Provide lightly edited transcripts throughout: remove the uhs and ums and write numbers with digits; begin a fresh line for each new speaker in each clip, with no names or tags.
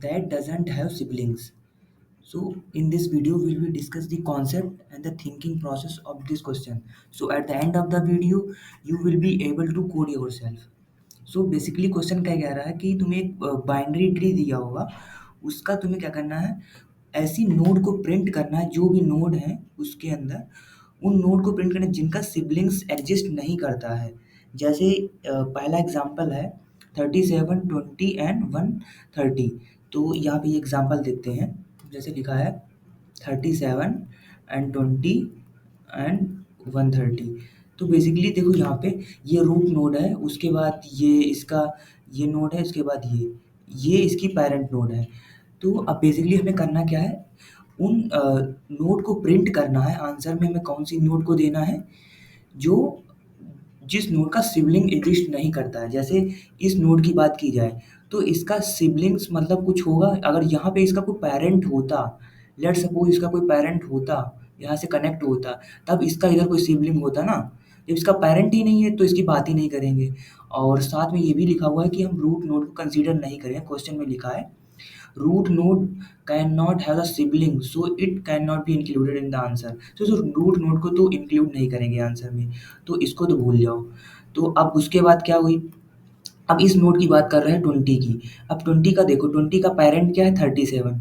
that doesn't have siblings. So in this video, we will discuss the concept and the thinking process of this question. So at the end of the video, you will be able to code yourself. So basically question क्या कह रहा है कि तुम्हें एक binary tree दिया होगा, उसका तुम्हें क्या करना है, ऐसी नोड को प्रिंट करना है जो भी नोड है उसके अंदर, उन नोड को प्रिंट करना है जिनका सिबलिंग्स एग्जिस्ट नहीं करता है। जैसे पहला एग्जांपल है 37, 20 एंड 130। तो यहाँ पे एग्जांपल देखते हैं। जैसे लिखा है 37 एंड 20 एंड 130। तो बेसिकली देखो यहाँ पे ये रूट नोड है, उसके बाद ये इसका ये नोड है, उसके बाद ये इसकी पेरेंट नोड है। तो अब बेसिकली हमें करना क्या है, उन नोड को प्रिंट करना है। आंसर में हमें कौन सी नोड को देना है, जो जिस नोड का सिबलिंग एग्जिस्ट नहीं करता है। जैसे इस नोड की बात की जाए तो इसका सिबलिंग्स मतलब कुछ होगा। अगर यहाँ पे इसका कोई पेरेंट होता, लेट सपोज इसका कोई पेरेंट होता, यहाँ से कनेक्ट होता, तब इसका इधर कोई सिबलिंग होता ना। जब इसका पेरेंट ही नहीं है तो इसकी बात ही नहीं करेंगे। और साथ में ये भी लिखा हुआ है कि हम रूट नोड को कंसीडर नहीं करें। क्वेश्चन में लिखा है root node cannot have a sibling so it cannot be included in the answer। तो root node को तो include नहीं करेंगे आंसर में, तो इसको तो भूल जाओ। तो अब उसके बाद क्या हुई, अब इस नोड की बात कर रहे हैं 20 की। अब 20 का देखो, 20 का पेरेंट क्या है 37।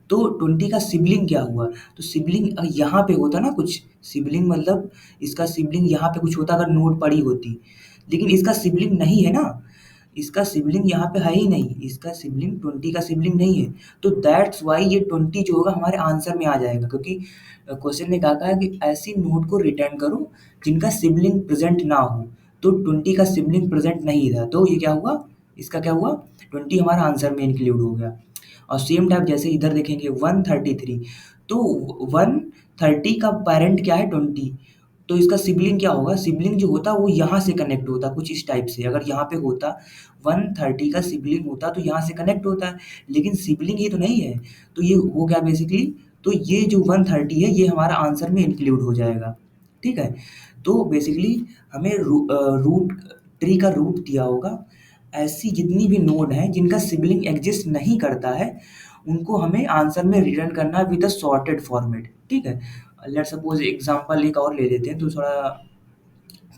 तो 20 का सिबलिंग क्या हुआ, तो सिबलिंग यहाँ पे होता ना कुछ सिबलिंग, मतलब इसका सिबलिंग यहाँ पे कुछ होता अगर नोड पड़ी होती, लेकिन इसका सिबलिंग नहीं है ना। इसका सिबलिंग यहाँ पे है ही नहीं, इसका सिबलिंग 20 का सिबलिंग नहीं है। तो दैट्स वाई ये 20 जो होगा हमारे आंसर में आ जाएगा, क्योंकि क्वेश्चन ने कहा है कि ऐसी नोड को रिटर्न करो जिनका सिबलिंग प्रेजेंट ना हो। तो 20 का सिबलिंग प्रेजेंट नहीं था, तो ये क्या हुआ, इसका क्या हुआ, 20 हमारा आंसर में इंक्लूड हो गया। और सेम टाइप जैसे इधर देखेंगे 133। तो 130 का पेरेंट क्या है 20। तो इसका सिबलिंग क्या होगा, सिबलिंग जो होता वो यहाँ से कनेक्ट होता कुछ इस टाइप से। अगर यहाँ पे होता 130 का सिबलिंग होता तो यहाँ से कनेक्ट होता है, लेकिन सिबलिंग ही तो नहीं है। तो ये हो गया बेसिकली, तो ये जो 130 है ये हमारा आंसर में इंक्लूड हो जाएगा। ठीक है, तो बेसिकली हमें रूट ट्री का रूट दिया होगा, ऐसी जितनी भी नोड हैं जिनका सिबलिंग एग्जिस्ट नहीं करता है उनको हमें आंसर में रिटर्न करना है विद अ सॉर्टेड फॉर्मेट। ठीक है, लेट सपोज एग्जांपल एक और ले लेते हैं तो थोड़ा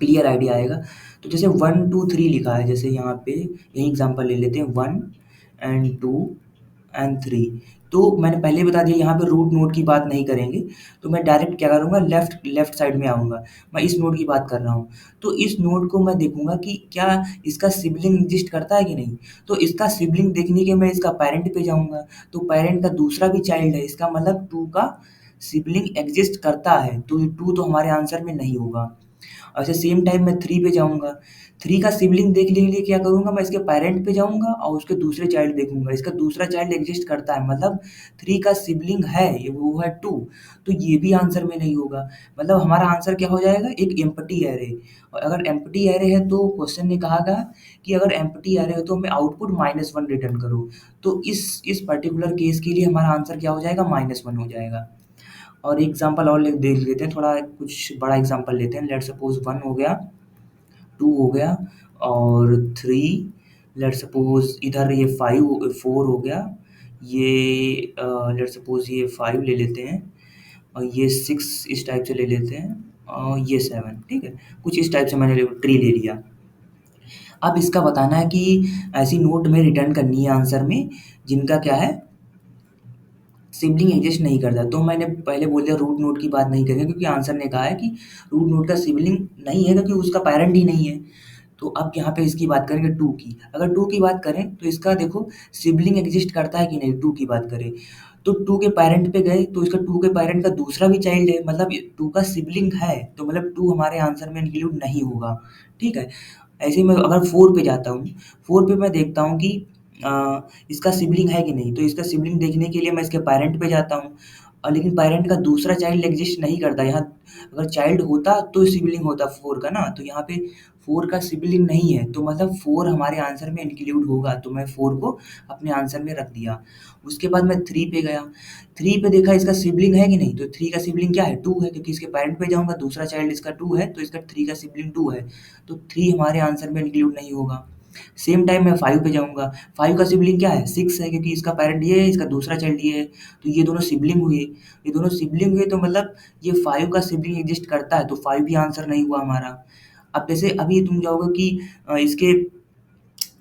क्लियर आइडिया आएगा। तो जैसे 1 2 3 लिखा है, जैसे यहाँ पे यही एग्जांपल ले लेते हैं 1 एंड 2 एंड 3। तो मैंने पहले ही बता दिया यहाँ पे रूट नोड की बात नहीं करेंगे, तो मैं डायरेक्ट क्या करूँगा, लेफ्ट लेफ्ट साइड में आऊँगा। मैं इस नोड की बात कर रहा हूँ, तो इस नोड को मैं देखूँगा कि क्या इसका सिबलिंग एग्जिस्ट करता है कि नहीं। तो इसका सिबलिंग देखने के मैं इसका पेरेंट पे जाऊँगा, तो पेरेंट का दूसरा भी चाइल्ड है, इसका मतलब 2 का सिबलिंग एग्जिस्ट करता है, तो 2 तो हमारे आंसर में नहीं होगा। अच्छा सेम टाइम मैं 3 पे जाऊँगा, 3 का सिबलिंग देखने के लिए क्या करूँगा, मैं इसके पेरेंट पे जाऊँगा और उसके दूसरे चाइल्ड देखूँगा। इसका दूसरा चाइल्ड एग्जिस्ट करता है, मतलब 3 का सिबलिंग है, वो है 2। तो ये भी आंसर में नहीं होगा। मतलब हमारा आंसर क्या हो जाएगा, एक एम्प्टी एरे। और अगर एम्प्टी एरे है तो क्वेश्चन ने कहा था कि अगर एम्प्टी एरे है तो हमें आउटपुट -1 रिटर्न करो। तो इस पर्टिकुलर केस के लिए हमारा आंसर क्या हो जाएगा, -1 हो जाएगा। और एग्जांपल और देख लेते हैं, थोड़ा कुछ बड़ा एग्जांपल लेते हैं। लेट्स सपोज 1 हो गया, 2 हो गया और 3। लेट्स सपोज इधर ये 4 हो गया, ये लेट्स सपोज ये 5 ले लेते हैं और ये 6 इस टाइप से ले लेते हैं और ये 7। ठीक है, कुछ इस टाइप से मैंने ट्री ले लिया। अब इसका बताना है कि ऐसी नोट में रिटर्न करनी है आंसर में जिनका क्या है, सिबलिंग एग्जिस्ट नहीं करता। तो मैंने पहले बोल दिया रूट नोड की बात नहीं करेंगे, क्योंकि आंसर ने कहा है कि रूट नोड का सिबलिंग नहीं है क्योंकि उसका पेरेंट ही नहीं है। तो अब यहाँ पे इसकी बात करेंगे 2 की। अगर 2 की बात करें तो इसका देखो सिबलिंग एग्जिस्ट करता है कि नहीं, 2 की बात करें तो 2 के पेरेंट पे गए तो इसका 2 के पेरेंट का दूसरा भी चाइल्ड है, मतलब 2 का सिबलिंग है, तो मतलब 2 हमारे आंसर में इंक्लूड नहीं होगा। ठीक है, ऐसे ही मैं अगर 4 पे जाता हूँ, 4 पे मैं देखता हूँ कि इसका सिबलिंग है कि नहीं। तो इसका सिबलिंग देखने के लिए मैं इसके पेरेंट पे जाता हूँ, लेकिन पेरेंट का दूसरा चाइल्ड एग्जिस्ट नहीं करता। यहाँ अगर चाइल्ड होता तो सिबलिंग होता 4 का ना, तो यहाँ पे 4 का सिबलिंग नहीं है, तो मतलब 4 हमारे आंसर में इंक्लूड होगा, तो मैं 4 को अपने आंसर में रख दिया। उसके बाद मैं 3 पे गया, 3 पे देखा इसका सिबलिंग है कि नहीं, तो 3 का सिबलिंग क्या है, 2 है, क्योंकि इसके पेरेंट पे जाऊँगा दूसरा चाइल्ड इसका 2 है, तो इसका 3 का सिबलिंग 2 है, तो 3 हमारे आंसर में इंक्लूड नहीं होगा। सेम टाइम मैं 5 पे जाऊँगा, 5 का सिबलिंग क्या है? 6 है क्योंकि इसका पैरेंट ये है, इसका दूसरा चाइल्ड ये है, तो ये दोनों सिबलिंग हुए। ये दोनों सिबलिंग हुए तो मतलब ये 5 का सिबलिंग एक्जिस्ट करता है, तो 5 भी आंसर नहीं हुआ हमारा। अब जैसे अभी तुम जाओगे कि इसके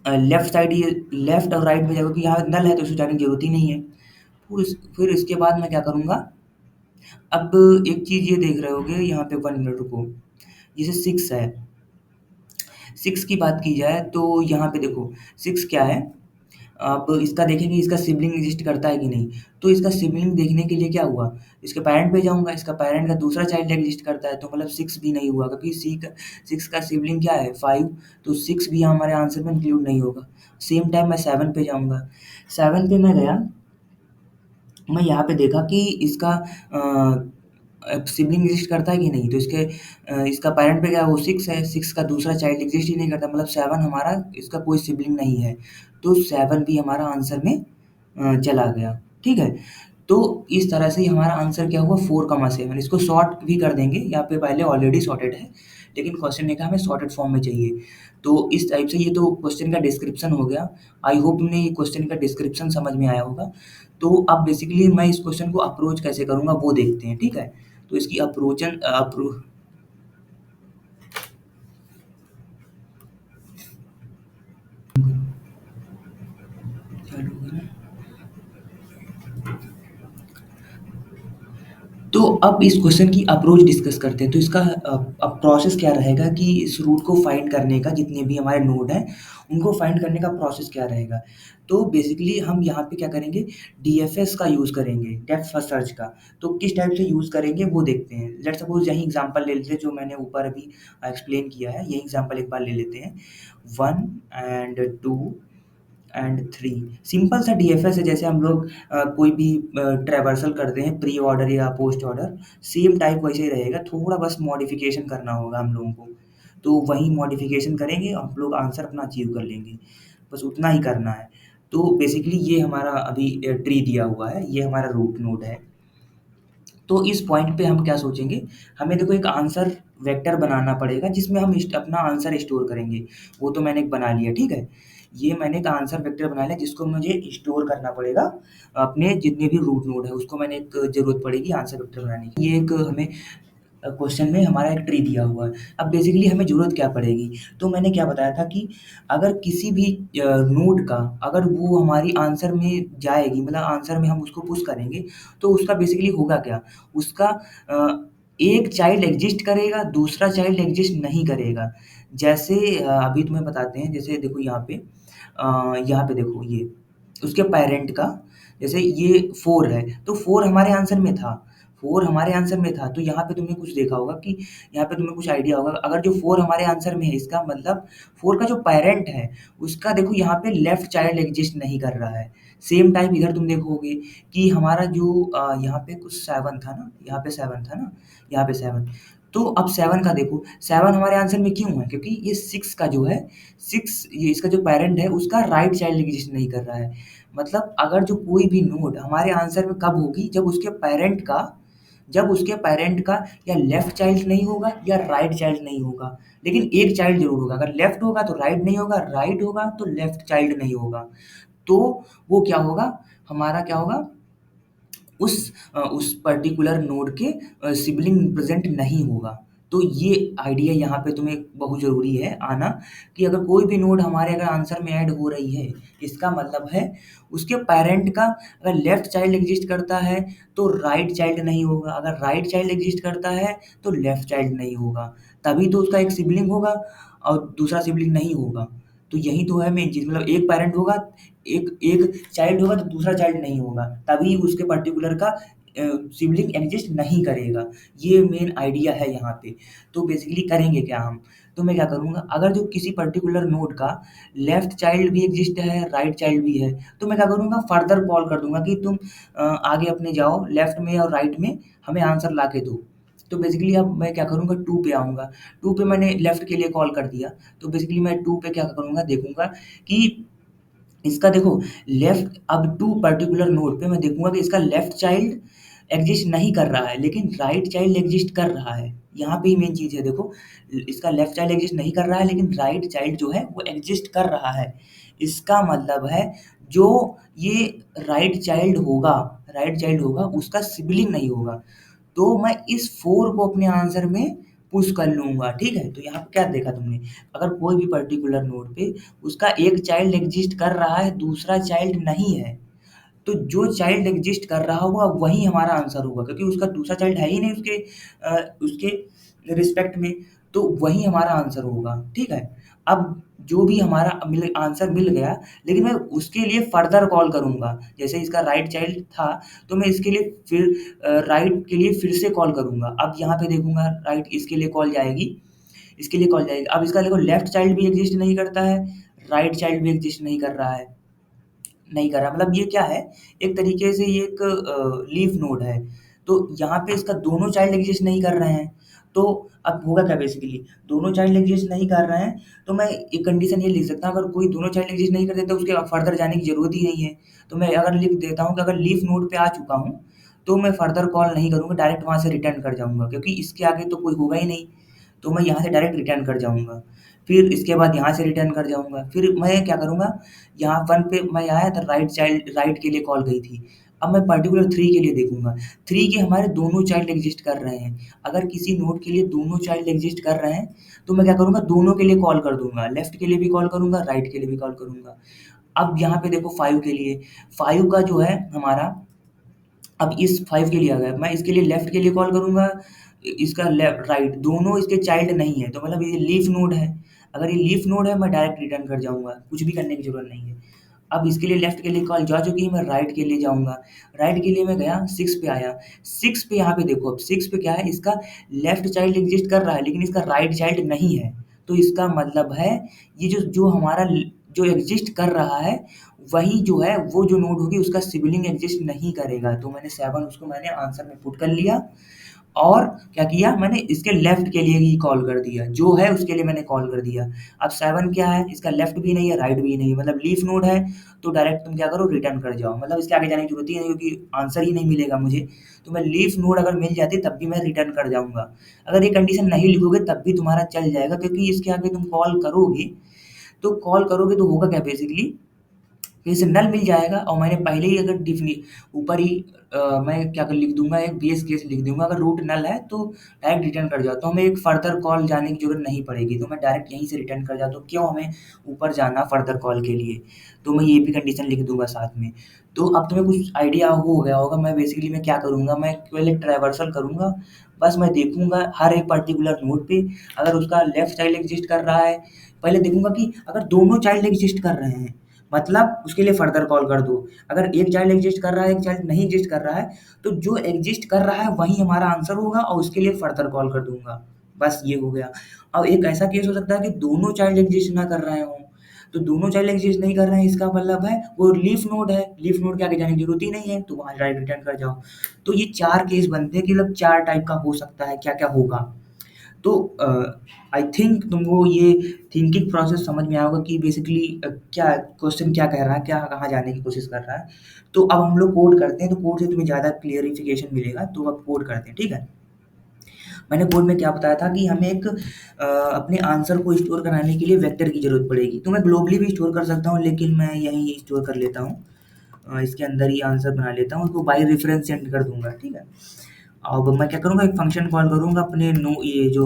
लेफ्ट साइड ये लेफ्ट और राइट में जाओगे कि यहाँ नल है तो इसको जाने की ज़रूरत ही नहीं है। फिर इसके बाद मैं क्या करूँगा, अब एक चीज़ ये देख रहे होगे यहाँ पे 1 मिनट रुको, जैसे 6 है, 6 की बात की जाए तो यहाँ पे देखो 6 क्या है, अब इसका देखेंगे इसका सिबलिंग एग्ज़िस्ट करता है कि नहीं, तो इसका सिबलिंग देखने के लिए क्या हुआ, इसके पैरेंट पे जाऊँगा, इसका पैरेंट का दूसरा चाइल्ड एग्ज़िस्ट करता है तो मतलब 6 भी नहीं हुआ क्योंकि 6 का सिबलिंग क्या है 5, तो 6 भी हमारे आंसर में इंक्लूड नहीं होगा। सेम टाइम मैं 7 पे जाऊँगा, 7 पे मैं गया, मैं यहाँ पे देखा कि इसका सिबलिंग एग्ज़िस्ट करता है कि नहीं, तो इसका पैरेंट पे क्या है वो 6 है, 6 का दूसरा चाइल्ड एग्ज़िस्ट ही नहीं करता मतलब 7 हमारा इसका कोई सिबलिंग नहीं है, तो 7 भी हमारा आंसर में चला गया, ठीक है? तो इस तरह से हमारा आंसर क्या हुआ 4,7 इसको सॉर्ट भी कर देंगे, यहाँ पे पहले ऑलरेडी सॉर्टेड है, लेकिन क्वेश्चन ने कहा हमें सॉर्टेड फॉर्म में चाहिए। तो इस टाइप से ये तो क्वेश्चन का डिस्क्रिप्शन हो गया। आई होप तुमने ये क्वेश्चन का डिस्क्रिप्शन समझ में आया होगा। तो अब बेसिकली मैं इस क्वेश्चन को अप्रोच कैसे करूँगा वो देखते हैं, ठीक है? तो इसकी अप्रोचन अप्रो चालू करें। तो अब इस क्वेश्चन की अप्रोच डिस्कस करते हैं। तो इसका अब प्रोसेस क्या रहेगा कि इस रूट को फाइंड करने का जितने भी हमारे नोड हैं, उनको फाइंड करने का प्रोसेस क्या रहेगा? तो बेसिकली हम यहाँ पे क्या करेंगे, डीएफएस का यूज़ करेंगे, डेप्थ फर्स्ट सर्च का। तो किस टाइप से यूज़ करेंगे वो देखते हैं। लेट्स सपोज़ यही एग्ज़ाम्पल ले लेते हैं जो मैंने ऊपर अभी एक्सप्लेन किया है, यही एग्ज़ाम्पल एक बार ले लेते हैं। 1 एंड 2 एंड 3 सिंपल सा डीएफएस है, जैसे हम लोग कोई भी ट्रैवर्सल करते हैं प्री ऑर्डर या पोस्ट ऑर्डर, सेम टाइप वैसे ही रहेगा, थोड़ा बस मॉडिफिकेशन करना होगा हम लोगों को। तो वही मॉडिफिकेशन करेंगे, हम लोग आंसर अपना अचीव कर लेंगे, बस उतना ही करना है। तो बेसिकली ये हमारा अभी ट्री दिया हुआ है, ये हमारा रूट नोड है। तो इस पॉइंट पे हम क्या सोचेंगे, हमें देखो एक आंसर वेक्टर बनाना पड़ेगा जिसमें हम अपना आंसर स्टोर करेंगे। वो तो मैंने एक बना लिया, ठीक है? ये मैंने एक आंसर वेक्टर बना लिया जिसको मुझे स्टोर करना पड़ेगा, अपने जितने भी रूट नोड है उसको मैंने एक ज़रूरत पड़ेगी आंसर वेक्टर बनाने की। ये एक हमें क्वेश्चन में हमारा एक ट्री दिया हुआ है। अब बेसिकली हमें ज़रूरत क्या पड़ेगी? तो मैंने क्या बताया था कि अगर किसी भी नोड का अगर वो हमारी आंसर में जाएगी, मतलब आंसर में हम उसको पुश करेंगे, तो उसका बेसिकली होगा क्या? उसका एक चाइल्ड एक्जिस्ट करेगा, दूसरा चाइल्ड एक्जिस्ट नहीं करेगा। जैसे अभी तुम्हें बताते हैं, जैसे देखो यहाँ पे देखो ये, उसके पेरेंट का जैसे ये 4 है, तो 4 हमारे आंसर में था, 4 हमारे आंसर में था, तो यहाँ पे तुमने कुछ देखा होगा कि यहाँ पे तुम्हें कुछ आइडिया होगा, अगर जो 4 हमारे आंसर में है, इसका मतलब 4 का जो पेरेंट है, उसका देखो यहाँ पे लेफ्ट चाइल्ड एक्जिस्ट नहीं कर रहा है। सेम टाइम इधर तुम देखोगे कि हमारा जो यहाँ पे कुछ 7 था ना, यहाँ पे 7 था ना, यहाँ पे 7, तो अब 7 का देखो, 7 हमारे आंसर में क्यों है? क्योंकि ये 6 का जो है, 6 ये इसका जो पेरेंट है, उसका राइट चाइल्ड एक्जिस्ट नहीं कर रहा है। मतलब अगर जो कोई भी नोड हमारे आंसर में कब होगी, जब उसके पेरेंट का या लेफ्ट चाइल्ड नहीं होगा या राइट चाइल्ड नहीं होगा, लेकिन एक चाइल्ड ज़रूर होगा। अगर लेफ्ट होगा तो राइट नहीं होगा, राइट होगा तो लेफ्ट चाइल्ड नहीं होगा। तो वो क्या होगा, हमारा क्या होगा, उस पर्टिकुलर नोड के सिबलिंग प्रेज़ेंट नहीं होगा। तो ये आइडिया यहाँ पे तुम्हें बहुत ज़रूरी है आना, कि अगर कोई भी नोड हमारे अगर आंसर में ऐड हो रही है, इसका मतलब है उसके पेरेंट का अगर लेफ्ट चाइल्ड एक्जिस्ट करता है, तो राइट चाइल्ड नहीं होगा, अगर राइट चाइल्ड एक्जिस्ट करता है, तो लेफ्ट चाइल्ड नहीं होगा। तभी तो उसका एक सिबलिंग होगा और दूसरा सिबलिंग नहीं होगा। तो यही तो है मेन चीज़, मतलब एक पैरेंट होगा, एक एक चाइल्ड होगा तो दूसरा चाइल्ड नहीं होगा, तभी उसके पर्टिकुलर का सिबलिंग एग्जिस्ट नहीं करेगा। ये मेन आइडिया है यहाँ पे। तो बेसिकली करेंगे क्या हम? तो मैं क्या करूँगा, अगर जो किसी पर्टिकुलर नोड का लेफ्ट चाइल्ड भी एग्जिस्ट है, राइट चाइल्ड भी है, तो मैं क्या करूँगा, फर्दर कॉल कर दूँगा कि तुम आगे अपने जाओ, लेफ्ट में और राइट में हमें आंसर ला के दो। तो बेसिकली अब मैं क्या करूँगा, 2 पे आऊँगा। 2 पे मैंने लेफ्ट के लिए कॉल कर दिया, तो बेसिकली मैं 2 पे क्या करूँगा, देखूँगा कि इसका देखो लेफ्ट, अब 2 पर्टिकुलर नोड पे मैं देखूँगा कि इसका लेफ्ट चाइल्ड एक्जिस्ट नहीं कर रहा है, लेकिन राइट चाइल्ड एक्जिस्ट कर रहा है। यहाँ पे ही मेन चीज़ है देखो, इसका लेफ्ट चाइल्ड एग्जिस्ट नहीं कर रहा है लेकिन राइट चाइल्ड जो है वो एग्जिस्ट कर रहा है। इसका मतलब है जो ये राइट चाइल्ड होगा उसका सिबलिंग नहीं होगा। तो मैं इस 4 को अपने आंसर में पुश कर लूँगा, ठीक है? तो यहाँ पे क्या देखा तुमने, अगर कोई भी पर्टिकुलर नोड पे उसका एक चाइल्ड एग्जिस्ट कर रहा है, दूसरा चाइल्ड नहीं है, तो जो चाइल्ड एग्जिस्ट कर रहा होगा वही हमारा आंसर होगा, क्योंकि उसका दूसरा चाइल्ड है ही नहीं उसके रिस्पेक्ट में, तो वही हमारा आंसर होगा, ठीक है? अब जो भी हमारा आंसर मिल गया, लेकिन मैं उसके लिए फर्दर कॉल करूँगा। जैसे इसका राइट चाइल्ड था, तो मैं इसके लिए फिर राइट के लिए फिर से कॉल करूँगा। अब यहाँ पे देखूँगा राइट इसके लिए कॉल जाएगी, इसके लिए कॉल जाएगी। अब इसका देखो लेफ्ट चाइल्ड भी एग्जिस्ट नहीं करता है, राइट चाइल्ड भी एग्जिस्ट नहीं कर रहा है, नहीं करा, मतलब ये क्या है, एक तरीके से ये एक लीफ नोड है। तो यहाँ पे इसका दोनों चाइल्ड एग्जिस्ट नहीं कर रहे हैं, तो अब होगा क्या बेसिकली, दोनों चाइल्ड एग्जिस्ट नहीं कर रहे हैं, तो मैं एक कंडीशन ये लिख सकता हूँ, अगर कोई दोनों चाइल्ड एग्जिस्ट नहीं करते तो उसके फर्दर जाने की ज़रूरत ही नहीं है। तो मैं अगर लिख देता हूँ कि अगर लीफ नोड पे आ चुका हूँ, तो मैं फर्दर कॉल नहीं करूँगा, डायरेक्ट वहाँ से रिटर्न कर जाऊँगा, क्योंकि इसके आगे तो कोई होगा ही नहीं, तो मैं यहाँ से डायरेक्ट रिटर्न कर जाऊँगा। फिर इसके बाद यहाँ से रिटर्न कर जाऊँगा, फिर मैं क्या करूँगा, यहाँ 1 पे मैं आया तो राइट के लिए कॉल गई थी। अब मैं पर्टिकुलर 3 के लिए देखूँगा, 3 के हमारे दोनों चाइल्ड एग्जिस्ट कर रहे हैं। अगर किसी नोड के लिए दोनों चाइल्ड एग्जिस्ट कर रहे हैं, तो मैं क्या करूँगा, दोनों के लिए कॉल कर दूँगा, लेफ्ट के लिए भी कॉल करूँगा, राइट के लिए भी कॉल करूँगा। अब यहाँ पे देखो 5 के लिए, 5 का जो है हमारा, अब इस 5 के लिए आ गया, मैं इसके लिए लेफ्ट के लिए कॉल करूँगा, इसका लेफ्ट राइट दोनों इसके चाइल्ड नहीं है, तो मतलब ये लीफ नोड है। अगर ये लीफ नोड है, मैं डायरेक्ट रिटर्न कर जाऊँगा, कुछ भी करने की ज़रूरत नहीं है। अब इसके लिए लेफ्ट के लिए कॉल जा चुकी है, मैं राइट के लिए जाऊँगा। राइट के लिए मैं गया, 6 पे आया, 6 पे यहाँ पे देखो, अब 6 पे क्या है, इसका लेफ्ट चाइल्ड एग्जिस्ट कर रहा है, लेकिन इसका राइट चाइल्ड नहीं है। तो इसका मतलब है ये जो जो हमारा जो एग्जिस्ट कर रहा है, वही जो है वो जो नोड होगी उसका सिबलिंग एग्जिस्ट नहीं करेगा। तो मैंने 7 उसको मैंने आंसर में पुट कर लिया, और क्या किया, मैंने इसके लेफ्ट के लिए ही कॉल कर दिया, जो है उसके लिए मैंने कॉल कर दिया। अब 7 क्या है, इसका लेफ्ट भी नहीं है, राइट भी नहीं है, मतलब लीफ नोड है, तो डायरेक्ट तुम क्या करो, रिटर्न कर जाओ, मतलब इसके आगे जाने की ज़रूरत ही नहीं, क्योंकि आंसर ही नहीं मिलेगा मुझे। तो मैं लीफ नोड अगर मिल जाती तब भी मैं रिटर्न कर जाऊँगा। अगर ये कंडीशन नहीं लिखोगे तब भी तुम्हारा चल जाएगा, क्योंकि इसके आगे तुम कॉल करोगे तो होगा क्या बेसिकली, फिर से नल मिल जाएगा, और मैंने पहले ही अगर डिफिनी ऊपर ही मैं क्या कर लिख दूँगा, एक बेस केस लिख दूँगा, अगर रूट नल है तो डायरेक्ट रिटर्न कर जाओ, तो हमें एक फर्दर कॉल जाने की ज़रूरत नहीं पड़ेगी, तो मैं डायरेक्ट यहीं से रिटर्न कर जाता हूँ, क्यों हमें ऊपर जाना फर्दर कॉल के लिए। तो मैं ये भी कंडीशन लिख दूँगा साथ में। तो अब तुम्हें कुछ आइडिया हो गया होगा, मैं बेसिकली मैं क्या करूँगा, मैं केवल एक ट्रैवर्सल करूँगा, बस मैं देखूँगा हर एक पर्टिकुलर नोड पे, अगर उसका लेफ्ट चाइल्ड एग्जिस्ट कर रहा है, पहले देखूँगा कि अगर दोनों चाइल्ड एग्जिस्ट कर रहे हैं, मतलब उसके लिए फर्दर कॉल कर दो। अगर एक चाइल्ड एग्जिस्ट कर रहा है, एक चाइल्ड नहीं एग्जिस्ट कर रहा है, तो जो एग्जिस्ट कर रहा है वही हमारा आंसर होगा, और उसके लिए फर्दर कॉल कर दूँगा। बस ये हो गया। अब एक ऐसा केस हो सकता है कि दोनों चाइल्ड एग्जिस्ट ना कर रहे हों, तो दोनों चाइल्ड एग्जिस्ट नहीं कर रहे हैं, इसका मतलब है वो लीफ नोड है, लीफ नोड के आगे जाने की ज़रूरत ही नहीं है, तो वहाँ डायरेक्ट रिटर्न कर जाओ। तो ये 4 केस बनते हैं कि मतलब 4 टाइप का हो सकता है, क्या-क्या होगा। तो आई थिंक तुमको ये थिंकिंग प्रोसेस समझ में आया होगा कि बेसिकली क्या क्वेश्चन क्या कह रहा है, क्या कहाँ जाने की कोशिश कर रहा है। तो अब हम लोग कोड करते हैं, तो कोड से तुम्हें ज़्यादा क्लियरिफिकेशन मिलेगा, तो अब कोड करते हैं, ठीक है? मैंने कोड में क्या बताया था कि हमें एक अपने आंसर को स्टोर कराने के लिए वेक्टर की ज़रूरत पड़ेगी। तो मैं ग्लोबली भी स्टोर कर सकता हूँ, लेकिन मैं यहीं स्टोर कर लेता हूँ। इसके अंदर ही आंसर बना लेता हूँ, उसको बाय रेफरेंस सेंड कर दूँगा, ठीक है? अब मैं क्या करूँगा, एक फ़ंक्शन कॉल करूँगा, अपने ये जो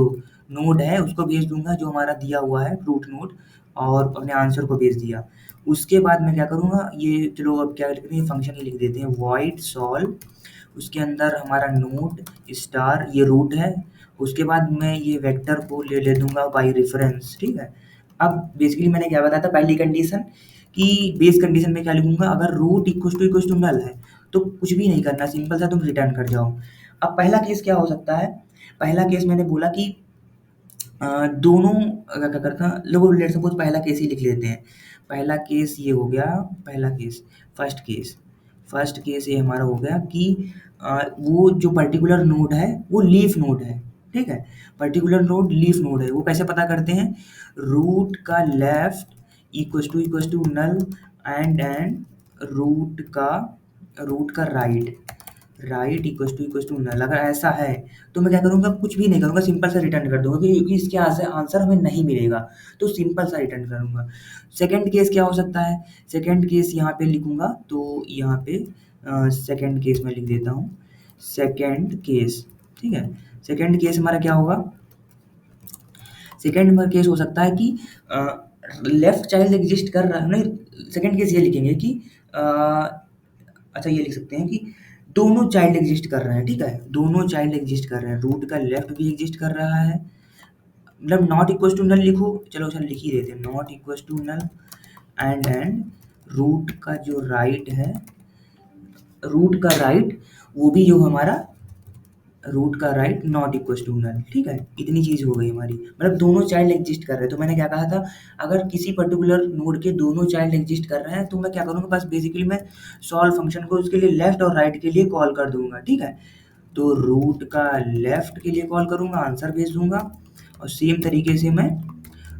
नोड है उसको भेज दूँगा जो हमारा दिया हुआ है रूट नोड, और अपने आंसर को भेज दिया। उसके बाद मैं क्या करूँगा, ये चलो अब क्या लिख रहे हैं, फ़ंक्शन ही लिख देते हैं, वॉइड सॉल्व, उसके अंदर हमारा नोड स्टार ये रूट है, उसके बाद मैं ये वेक्टर को ले दूँगा बाय रेफरेंस, ठीक है? अब बेसिकली मैंने क्या बताया था, पहली कंडीशन कि बेस कंडीशन में क्या लिखूँगा, अगर रूट इक्वल्स टू नल है, तो कुछ भी नहीं करना, सिंपल सा तुम रिटर्न कर जाओ। अब पहला केस क्या हो सकता है, पहला केस मैंने बोला कि दोनों क्या करता, लोग लेट्स सपोज पहला केस ही लिख लेते हैं। पहला केस ये हो गया, पहला केस फर्स्ट केस ये हमारा हो गया कि वो जो पर्टिकुलर नोड है वो लीफ नोड है, ठीक है? पर्टिकुलर नोड लीफ नोड है, वो कैसे पता करते हैं, रूट का left equals to null, and root का right, right equal to null, अगर ऐसा है तो मैं क्या करूँगा, कुछ भी नहीं करूँगा, सिंपल सा रिटर्न कर दूंगा, क्योंकि इसके आंसर हमें नहीं मिलेगा, तो सिंपल सा रिटर्न करूँगा। सेकंड केस क्या हो सकता है, सेकंड केस यहाँ पे लिखूंगा, तो यहाँ पे सेकंड केस में लिख देता हूँ, सेकंड केस, ठीक है। सेकंड केस हमारा क्या होगा, सेकंड केस हो सकता है कि लेफ्ट चाइल्ड एग्जिस्ट कर रहा है, नहीं सेकंड केस ये लिखेंगे कि अच्छा ये लिख सकते हैं कि दोनों चाइल्ड एग्जिस्ट कर रहे हैं, ठीक है, दोनों चाइल्ड एग्जिस्ट कर रहे हैं, रूट का लेफ्ट भी एग्जिस्ट कर रहा है, मतलब नॉट इक्वल टू नल लिखो, चलो अच्छा लिख ही देते हैं, not equal to null and root का जो राइट है, रूट का राइट वो भी जो हमारा रूट का right not equal to null, ठीक है, इतनी चीज हो गई हमारी, मतलब दोनों चाइल्ड एग्जिस्ट कर रहे हैं। तो मैंने क्या कहा था, अगर किसी पर्टिकुलर नोड के दोनों चाइल्ड एग्जिस्ट कर रहे हैं तो मैं क्या करूँगा, बस बेसिकली मैं सॉल्व फंक्शन को उसके लिए लेफ्ट और राइट के लिए कॉल कर दूंगा, ठीक है। तो रूट का लेफ्ट के लिए कॉल करूंगा, आंसर भेज दूंगा, और सेम तरीके से मैं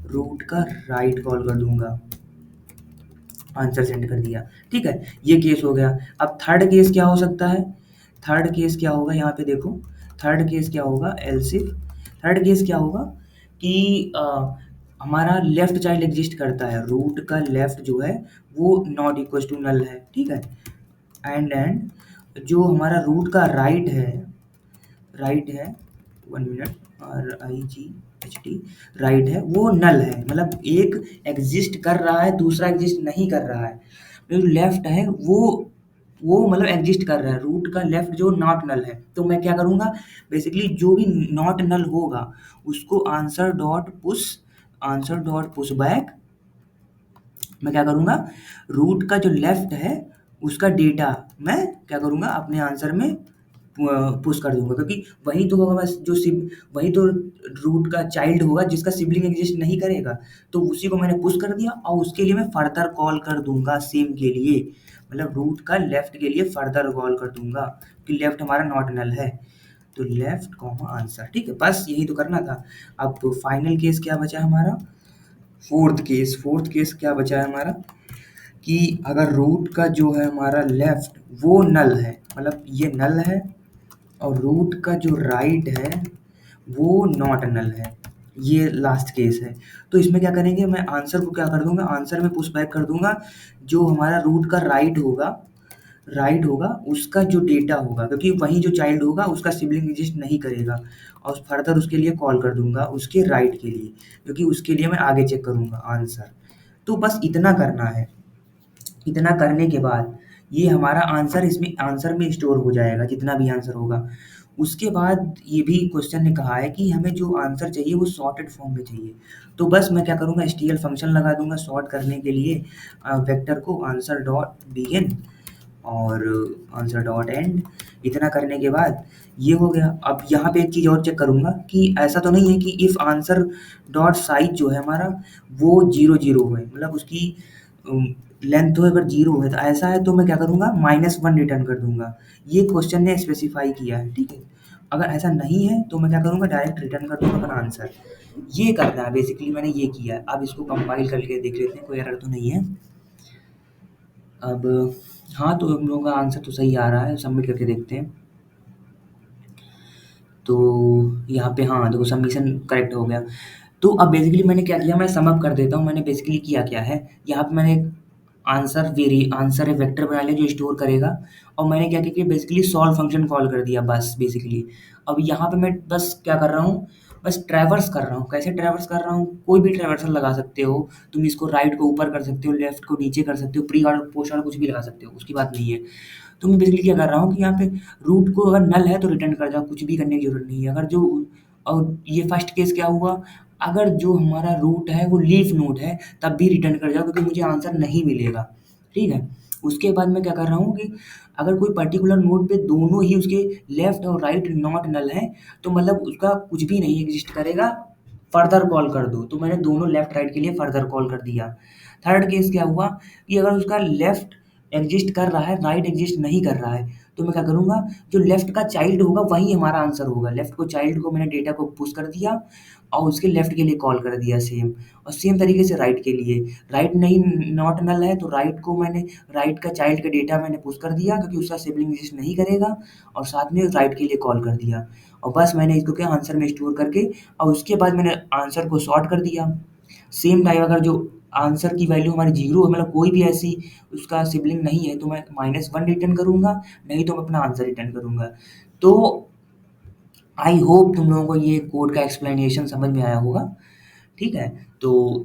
रूट का राइट कॉल कर दूंगा, आंसर सेंड कर दिया, ठीक है। ये केस हो गया। अब थर्ड केस क्या हो सकता है, थर्ड केस क्या होगा, यहाँ पे देखो, थर्ड केस क्या होगा, एल्सिफ, थर्ड केस क्या होगा कि हमारा लेफ्ट चाइल्ड एग्जिस्ट करता है, रूट का लेफ्ट जो है वो नॉट इक्वल टू नल है, ठीक है, एंड जो हमारा रूट का राइट है, राइट है, 1 मिनट, RIGHT, राइट है वो नल है, मतलब एक एग्जिस्ट कर रहा है, दूसरा एग्जिस्ट नहीं कर रहा है, जो लेफ्ट है वो मतलब एग्जिस्ट कर रहा है, रूट का लेफ्ट जो नॉट नल है। तो मैं क्या करूँगा, बेसिकली जो भी नॉट नल होगा उसको आंसर डॉट पुश बैक, मैं क्या करूँगा, रूट का जो लेफ्ट है उसका डेटा मैं क्या करूँगा अपने आंसर में पुश कर दूंगा, क्योंकि वही तो होगा बस जो वही तो रूट का चाइल्ड होगा जिसका सिबलिंग एग्जिस्ट नहीं करेगा, तो उसी को मैंने पुश कर दिया, और उसके लिए मैं फर्दर कॉल कर दूंगा सेम के लिए, मतलब रूट का लेफ्ट के लिए फर्दर कॉल कर दूंगा कि लेफ्ट हमारा नॉट नल है, तो लेफ्ट कॉमा आंसर, ठीक है, बस यही तो करना था। अब फाइनल केस क्या बचा है हमारा, फोर्थ केस क्या बचा है हमारा, कि अगर रूट का जो है हमारा लेफ्ट वो नल है, मतलब ये नल है, और रूट का जो राइट है वो नॉट नल है, ये लास्ट केस है। तो इसमें क्या करेंगे, मैं आंसर को क्या कर दूंगा, आंसर में पुश बैक कर दूंगा, जो हमारा रूट का राइट होगा उसका जो डेटा होगा, क्योंकि वही जो चाइल्ड होगा उसका सिबलिंग एग्जिस्ट नहीं करेगा, और फर्दर उसके लिए कॉल कर दूंगा उसके राइट के लिए, क्योंकि उसके लिए मैं आगे चेक करूंगा आंसर। तो बस इतना करना है, इतना करने के बाद ये हमारा आंसर इसमें आंसर में स्टोर हो जाएगा, जितना भी आंसर होगा। उसके बाद ये भी क्वेश्चन ने कहा है कि हमें जो आंसर चाहिए वो सॉर्टेड फॉर्म में चाहिए, तो बस मैं क्या करूँगा, STL फंक्शन लगा दूंगा सॉर्ट करने के लिए वेक्टर को, आंसर डॉट बिगिन और आंसर डॉट एंड, इतना करने के बाद ये हो गया। अब यहाँ पे एक चीज़ और चेक करूँगा कि ऐसा तो नहीं है कि इफ़ आंसर डॉट साइज जो है हमारा वो 0 0 है, मतलब उसकी लेंथ तो अगर 0 है, तो ऐसा है तो मैं क्या करूँगा, -1 रिटर्न कर दूंगा, ये क्वेश्चन ने स्पेसिफाई किया है, ठीक है। अगर ऐसा नहीं है तो मैं क्या करूँगा, डायरेक्ट रिटर्न कर दूंगा अपना आंसर। ये करना है बेसिकली, मैंने ये किया है। अब इसको कंपाइल करके देख लेते हैं, कोई एरर तो नहीं है। अब हाँ, तो हम लोगों का आंसर तो सही आ रहा है, सबमिट करके देखते हैं। तो यहाँ पे हाँ देखो, सबमिशन करेक्ट हो गया। तो अब बेसिकली मैंने क्या किया, मैं सम अप कर देता हूँ, मैंने बेसिकली किया क्या है, यहाँ पे मैंने आंसर एक वेक्टर बना लिया जो स्टोर करेगा, और मैंने क्या किया कि बेसिकली सॉल्व फंक्शन कॉल कर दिया बस बेसिकली। अब यहाँ पे मैं बस क्या कर रहा हूँ, बस ट्रैवर्स कर रहा हूँ। कैसे ट्रैवर्स कर रहा हूँ, कोई भी ट्रैवर्सल लगा सकते हो तुम, इसको राइट को ऊपर कर सकते हो, लेफ्ट को नीचे कर सकते हो, प्री और पोस्ट और कुछ भी लगा सकते हो, उसकी बात नहीं है। तो मैं बेसिकली क्या कर रहा हूँ कि यहाँ पे रूट को अगर नल है तो रिटर्न कर जाओ, कुछ भी करने की जरूरत नहीं है। अगर जो और ये फर्स्ट केस क्या हुआ, अगर जो हमारा रूट है वो लीफ नोड है तब भी रिटर्न कर जाओ, क्योंकि मुझे आंसर नहीं मिलेगा, ठीक है। उसके बाद मैं क्या कर रहा हूँ कि अगर कोई पर्टिकुलर नोड पे दोनों ही उसके लेफ्ट और राइट नॉट नल है, तो मतलब उसका कुछ भी नहीं एग्जिस्ट करेगा, फर्दर कॉल कर दो। तो मैंने दोनों लेफ्ट राइट के लिए फर्दर कॉल कर दिया। थर्ड केस क्या हुआ कि अगर उसका लेफ्ट एग्जिस्ट कर रहा है, राइट एग्जिस्ट नहीं कर रहा है। तो मैं क्या करूँगा, जो लेफ्ट का चाइल्ड होगा वही हमारा आंसर होगा। लेफ्ट को चाइल्ड को मैंने डेटा को पुश कर दिया और उसके लेफ्ट के लिए कॉल कर दिया सेम। और सेम तरीके से राइट के लिए, राइट नहीं नॉट नल है तो राइट को मैंने राइट का चाइल्ड का डेटा मैंने पुश कर दिया क्योंकि उसका सिबलिंग एग्जिस्ट नहीं करेगा, और साथ में राइट के लिए कॉल कर दिया। और बस मैंने इसको क्या आंसर में स्टोर करके और उसके बाद मैंने आंसर को सॉर्ट कर दिया। सेम टाइम अगर जो आंसर की वैल्यू हमारी 0 है, मतलब कोई भी ऐसी उसका सिबलिंग नहीं है, तो मैं -1 रिटर्न करूँगा, नहीं तो मैं अपना आंसर रिटर्न करूँगा। तो आई होप तुम लोगों को ये कोड का एक्सप्लेनेशन समझ में आया होगा। ठीक है? तो